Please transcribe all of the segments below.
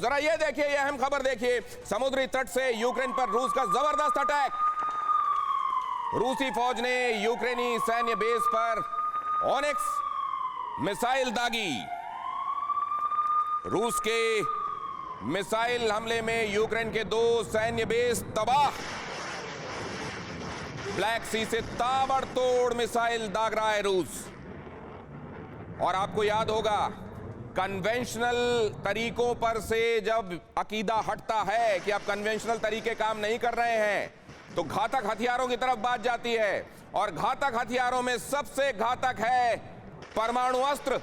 जरा ये देखिए, ये अहम खबर देखिए। समुद्री तट से यूक्रेन पर रूस का जबरदस्त अटैक। रूसी फौज ने यूक्रेनी सैन्य बेस पर ओनिक्स मिसाइल दागी। रूस के मिसाइल हमले में यूक्रेन के 2 सैन्य बेस तबाह। ब्लैक सी से ताबड़तोड़ मिसाइल दाग रहा है रूस। और आपको याद होगा, कन्वेंशनल तरीकों पर से जब अकीदा हटता है कि आप कन्वेंशनल तरीके काम नहीं कर रहे हैं, तो घातक हथियारों की तरफ बात जाती है। और घातक हथियारों में सबसे घातक है परमाणु अस्त्र।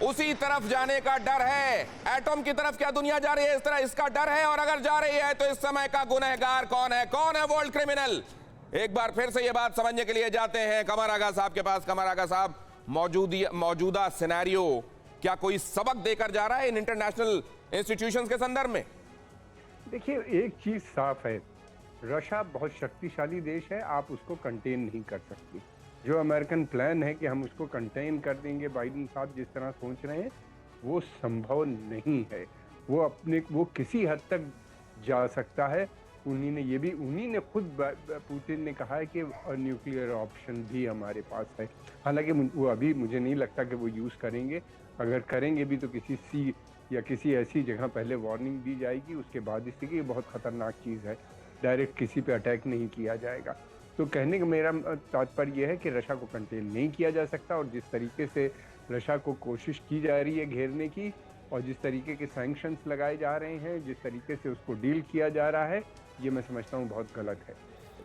उसी तरफ जाने का डर है। एटम की तरफ क्या दुनिया जा रही है? इस तरह इसका डर है। और अगर जा रही है तो इस समय का गुनहगार कौन है? कौन है वर्ल्ड क्रिमिनल? एक बार फिर से यह बात समझने के लिए जाते हैं कमर आगा साहब के पास। कमर आगा साहब, मौजूदा सिनेरियो क्या कोई सबक देकर जा रहा है इन इंटरनेशनल इंस्टीट्यूशंस के संदर्भ में? देखिए, एक चीज साफ है, रशिया बहुत शक्तिशाली देश है, आप उसको कंटेन नहीं कर सकती। जो अमेरिकन प्लान है कि हम उसको कंटेन कर देंगे, बाइडेन साहब जिस तरह सोच रहे हैं, वो संभव नहीं है। वो किसी हद तक जा सकता है। उन्हीं ने खुद पुतिन ने कहा है कि न्यूक्लियर ऑप्शन भी हमारे पास है। हालांकि वो अभी मुझे नहीं लगता कि वो यूज़ करेंगे। अगर करेंगे भी तो किसी सी या किसी ऐसी जगह पहले वार्निंग दी जाएगी, उसके बाद इसलिए ये बहुत ख़तरनाक चीज़ है। डायरेक्ट किसी पे अटैक नहीं किया जाएगा। तो कहने का मेरा तात्पर्य यह है कि रशिया को कंटेन नहीं किया जा सकता। और जिस तरीके से रशिया को कोशिश की जा रही है घेरने की, और जिस तरीके के सैंक्शंस लगाए जा रहे हैं, जिस तरीके से उसको डील किया जा रहा है, ये मैं समझता हूँ बहुत गलत है।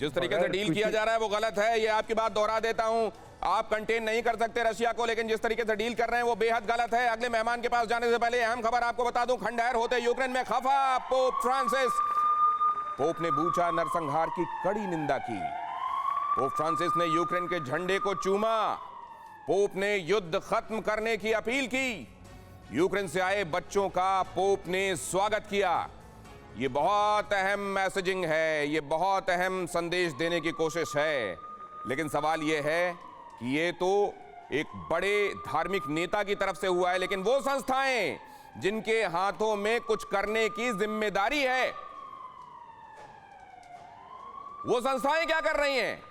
जिस तरीके से डील किया जा रहा है वो गलत है। ये आपकी बात दोहरा देता हूं, आप कंटेन नहीं कर सकते रशिया को, लेकिन जिस तरीके से डील कर रहे हैं वो बेहद गलत है। अगले मेहमान के पास जाने से पहले अहम खबर आपको बता दूं, खंडहर होते यूक्रेन में खफा पोप फ्रांसिस। पोप ने बूचा नरसंहार की कड़ी निंदा की। पोप फ्रांसिस ने यूक्रेन के झंडे को चूमा। पोप ने युद्ध खत्म करने की अपील की। यूक्रेन से आए बच्चों का पोप ने स्वागत किया। ये बहुत अहम मैसेजिंग है, ये बहुत अहम संदेश देने की कोशिश है। लेकिन सवाल ये है कि ये तो एक बड़े धार्मिक नेता की तरफ से हुआ है, लेकिन वो संस्थाएं जिनके हाथों में कुछ करने की जिम्मेदारी है, वो संस्थाएं क्या कर रही हैं?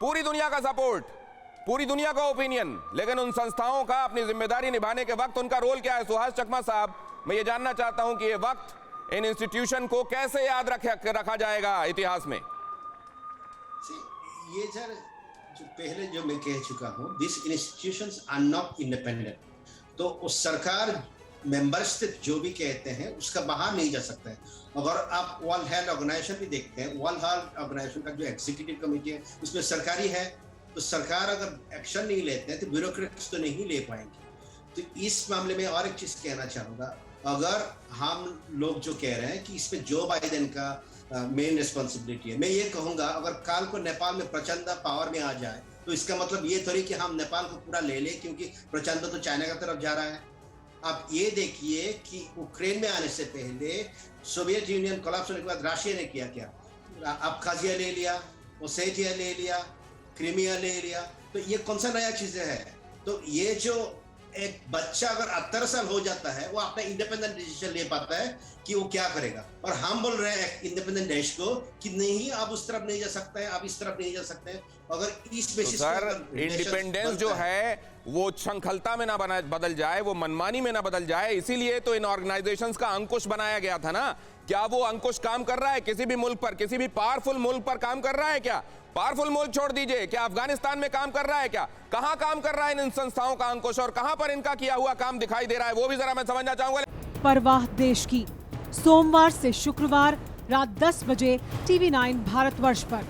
पूरी दुनिया का सपोर्ट, पूरी दुनिया का ओपिनियन, लेकिन उन संस्थाओं का अपनी जिम्मेदारी निभाने के वक्त उनका रोल क्या है? सुहास चकमा साहब, मैं ये जानना चाहता हूं कि ये वक्त इन इंस्टीट्यूशन को कैसे याद रखा जाएगा इतिहास में? ये सर, जो पहले जो मैं कह चुका हूं, this institutions are not independent. तो उस सरकार मेंबर्स जो भी कहते हैं उसका बाहर नहीं जा सकता है। अगर आप वर्ल्ड हेल्थ ऑर्गेनाइजेशन भी देखते हैं, वर्ल्ड हेल्थ ऑर्गेनाइजेशन का जो एग्जीक्यूटिव कमेटी है उसमें सरकारी है, तो सरकार अगर एक्शन नहीं लेते हैं तो ब्यूरोक्रेट्स तो नहीं ले पाएंगे। तो इस मामले में और एक चीज कहना चाहूंगा, अगर हम लोग जो कह रहे हैं कि इसमें जो बाइडेन का मेन रिस्पॉन्सिबिलिटी है, मैं ये कहूंगा अगर काल को नेपाल में प्रचंड पावर में आ जाए तो इसका मतलब ये थोड़ी कि हम नेपाल को पूरा ले लें, क्योंकि प्रचंड तो चाइना की तरफ जा रहा है। आप ये देखिए कि यूक्रेन में आने से पहले सोवियत यूनियन कोलैप्स होने के बाद रशिया ने किया क्या? अब्खाजिया ले लिया, ओसेटिया ले लिया, क्रीमिया ले लिया। तो ये कौन सा नया चीजें है? तो ये जो एक बच्चा अगर 18 साल हो जाता है, वो अपना इंडिपेंडेंट डिसीजन ले पाता है कि वो क्या करेगा। और हम बोल रहे हैं इंडिपेंडेंट देश को कि नहीं, आप उस तरफ नहीं जा सकते हैं, आप इस तरफ नहीं जा सकते हैं। अगर इस बेसिस सर, इंडिपेंडेंस जो है वो छंखलता में ना बदल जाए, वो मनमानी में ना बदल जाए, इसीलिए तो इन ऑर्गेनाइजेशंस का अंकुश बनाया गया था ना। क्या वो अंकुश काम कर रहा है किसी भी मुल्क पर, किसी भी पावरफुल मुल्क पर काम कर रहा है क्या? पावरफुल मुल्क छोड़ दीजिए, क्या अफगानिस्तान में काम कर रहा है क्या? कहां काम कर रहा है इन संस्थाओं का अंकुश, और कहां पर इनका किया हुआ काम दिखाई दे रहा है, वो भी जरा मैं समझना चाहूंगा। परवाह देश की, सोमवार से शुक्रवार रात 10 बजे TV9 भारतवर्ष पर।